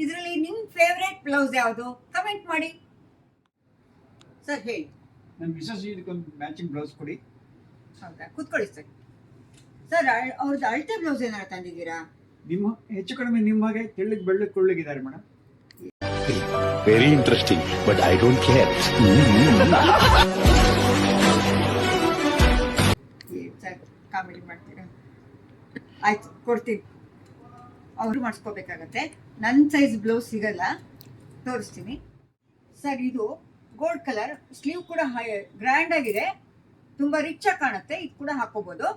ಇದರಲ್ಲಿ ನಿಮ್ಮ favourite blouse ಯಾವುದು ಕಮೆಂಟ್ ಮಾಡಿ ಸರ್. ಹೇಳಿ. ನನ್ನ ಮಿಸಸ್ ಇದಕ್ಕೊಂದು ಮ್ಯಾಚಿಂಗ್ ಬ್ಲೌಸ್ ಕೊಡಿ. ಹೌದಾ, ಕೂತ್ಕೊಳ್ಳಿ ಸರ್. ಸರ್ ಅವ್ರದ್ದು ಅಳತೆ ಬ್ಲೌಸ್ ಏನಾರು ತಂದಿದ್ದೀರಾ? ನಿಮ್ಮ ಹೆಚ್ಚು ಕಡಿಮೆ ನಿಮ್ಮ ಹಾಗೆ ತೆಳ್ಳಗೆ ಬೆಳ್ಳಗೆ ಕೊಳ್ಳಿಗಿದ್ದಾರೆ madam. Very interesting but I don't care. Sir comedy ಮಾಡ್ತೀರಾ? ಆಯ್ತು, ಕೊಡ್ತೀನಿ. ಅವರು ಮಾಡಿಸ್ಕೋಬೇಕಾಗತ್ತೆ. ನನ್ನ ಸೈಜ್ ಬ್ಲೌಸ್ ಸಿಗಲ್ಲ, ತೋರಿಸ್ತೀನಿ. ಸರ್ ಇದು ಗೋಲ್ಡ್ ಕಲರ್, ಸ್ಲೀವ್ ಕೂಡ ಗ್ರ್ಯಾಂಡ್ ಆಗಿದೆ, ತುಂಬ ರಿಚ್ ಆಗಿ ಕಾಣುತ್ತೆ. ಇದು ಕೂಡ ಹಾಕೋಬಹುದು.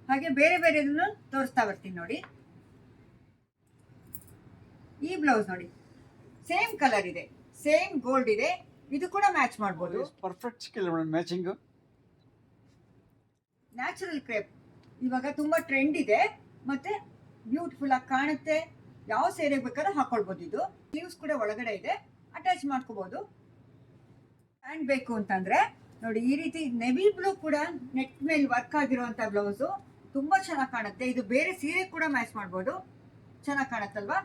ಹಾಗೆ ಬೇರೆ ಬೇರೆದನ್ನು ತೋರಿಸ್ತಾ ಬರ್ತೀನಿ ನೋಡಿ. ಈ ಬ್ಲೌಸ್ ನೋಡಿ, ಸೇಮ್ ಕಲರ್ ಇದೆ, ಸೇಮ್ ಗೋಲ್ಡ್ ಇದೆ. ಇದು ಕೂಡ ಮ್ಯಾಚ್ ಮಾಡ್ಬೋದು. ಪರ್ಫೆಕ್ಟ್ ಸಿಕ್ಕಿಲ್ಲ ಮೇಡಮ್ ಮ್ಯಾಚಿಂಗ್. ನ್ಯಾಚುರಲ್ ಕ್ರೇಪ್ ಇವಾಗ ತುಂಬಾ ಟ್ರೆಂಡ್ ಇದೆ, ಮತ್ತೆ ಬ್ಯೂಟಿಫುಲ್ ಆಗಿ ಕಾಣುತ್ತೆ. ಯಾವ ಸೀರೆ ಬೇಕಾದ್ರೂ ಹಾಕೊಳ್ಬೋದು. ಇದು ಸ್ಲೀವ್ಸ್ ಕೂಡ ಒಳಗಡೆ ಇದೆ, ಅಟ್ಯಾಚ್ ಮಾಡ್ಕೋಬಹುದು. ಹ್ಯಾಂಡ್ ಬೇಕು ಅಂತಂದ್ರೆ ನೋಡಿ, ಈ ರೀತಿ ನೆವಿ ಬ್ಲೂ ಕೂಡ ನೆಕ್ ಮೇಲೆ ವರ್ಕ್ ಆಗಿರುವಂತ ಬ್ಲೌಸು ತುಂಬಾ ಚೆನ್ನಾಗಿ ಕಾಣುತ್ತೆ. ಇದು ಬೇರೆ ಸೀರೆ ಕೂಡ ಮ್ಯಾಚ್ ಮಾಡ್ಬೋದು, ಚೆನ್ನಾಗಿ ಕಾಣುತ್ತಲ್ವಾ?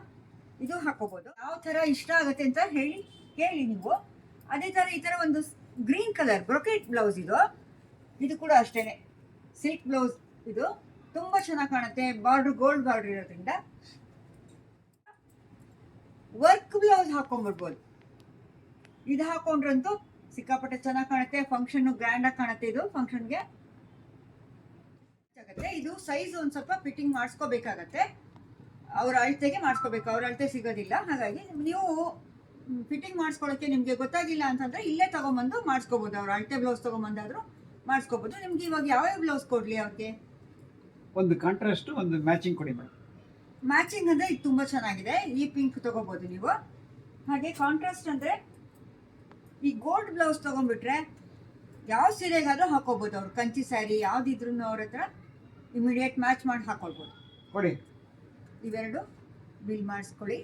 ಇದು ಹಾಕೋಬಹುದು. ಯಾವ ತರ ಇಷ್ಟ ಆಗುತ್ತೆ ಅಂತ ಹೇಳಿ ನೀವು. ಅದೇ ತರ ಈ ತರ ಒಂದು ಗ್ರೀನ್ ಕಲರ್ ಬ್ರೊಕೆಟ್ ಬ್ಲೌಸ್ ಇದು ಕೂಡ ಅಷ್ಟೇನೆ, ಸಿಲ್ಕ್ ಬ್ಲೌಸ್. ಇದು ತುಂಬಾ ಚೆನ್ನಾಗಿ ಕಾಣುತ್ತೆ, ಬಾರ್ಡರ್ ಗೋಲ್ಡ್ ಬಾರ್ಡರ್ ಇರೋದ್ರಿಂದ. ವರ್ಕ್ ಬ್ಲೌಸ್ ಹಾಕೊಂಡ್ಬಿಡ್ಬೋದು. ಇದು ಹಾಕೊಂಡ್ರಂತೂ ಸಿಕ್ಕಾಪಟ್ಟೆ ಚೆನ್ನಾಗಿ ಕಾಣುತ್ತೆ. ಫಂಕ್ಷನ್ ಗ್ರ್ಯಾಂಡ್ ಆಗಿ ಕಾಣುತ್ತೆ. ಇದು ಫಂಕ್ಷನ್ಗೆ ಇದು ಸೈಜ್ ಒಂದ್ ಸ್ವಲ್ಪ ಫಿಟ್ಟಿಂಗ್ ಮಾಡಿಸ್ಕೋಬೇಕಾಗತ್ತೆ. ಅವ್ರ ಅಳತೆಗೆ ಮಾಡಿಸ್ಕೋಬೇಕು, ಅವ್ರ ಅಳತೆ ಸಿಗೋದಿಲ್ಲ. ಹಾಗಾಗಿ ನೀವು ಫಿಟ್ಟಿಂಗ್ ಮಾಡಿಸ್ಕೊಳ್ಳೋಕೆ ನಿಮ್ಗೆ ಗೊತ್ತಾಗಿಲ್ಲ ಅಂತಂದ್ರೆ ಇಲ್ಲೇ ತಗೊಂಬಂದು ಮಾಡಿಸ್ಕೋಬಹುದು. ಅವ್ರ ಅಳತೆ ಬ್ಲೌಸ್ ತಗೊಂಬಂದಾದ್ರು ಮಾಡಿಸ್ಕೋಬಹುದು. ನಿಮ್ಗೆ ಇವಾಗ ಯಾವ ಬ್ಲೌಸ್ ಕೊಡ್ಲಿ ಅವ್ರಿಗೆ? ಒಂದು ಕಾಂಟ್ರಾಸ್ಟ್, ಒಂದು ಮ್ಯಾಚಿಂಗ್ ಕೊಡಿ ಮೇಡಮ್. ಮ್ಯಾಚಿಂಗ್ ಅಂದ್ರೆ ಇದು ತುಂಬಾ ಚೆನ್ನಾಗಿದೆ. ಈ ಪಿಂಕ್ ತಗೋಬಹುದು ನೀವು. ಹಾಗೆ ಕಾಂಟ್ರಾಸ್ಟ್ ಅಂದ್ರೆ ಈ ಗೋಲ್ಡ್ ಬ್ಲೌಸ್ ತಗೊಂಡ್ಬಿಟ್ರೆ ಯಾವ ಸೀರೆಗಾದ್ರೂ ಹಾಕೋಬಹುದು. ಅವ್ರು ಕಂಚಿ ಸ್ಯಾರಿ ಯಾವ್ದಿದ್ರು ಅವ್ರ ಹತ್ರ ಇಮಿಡಿಯೇಟ್ ಮ್ಯಾಚ್ ಮಾಡಿ ಹಾಕೊಳ್ಬೋದು. ಕೊಡಿ. ಇವೆರಡು ಬಿಲ್ ಮಾಡಿಸ್ಕೊಳ್ಳಿ.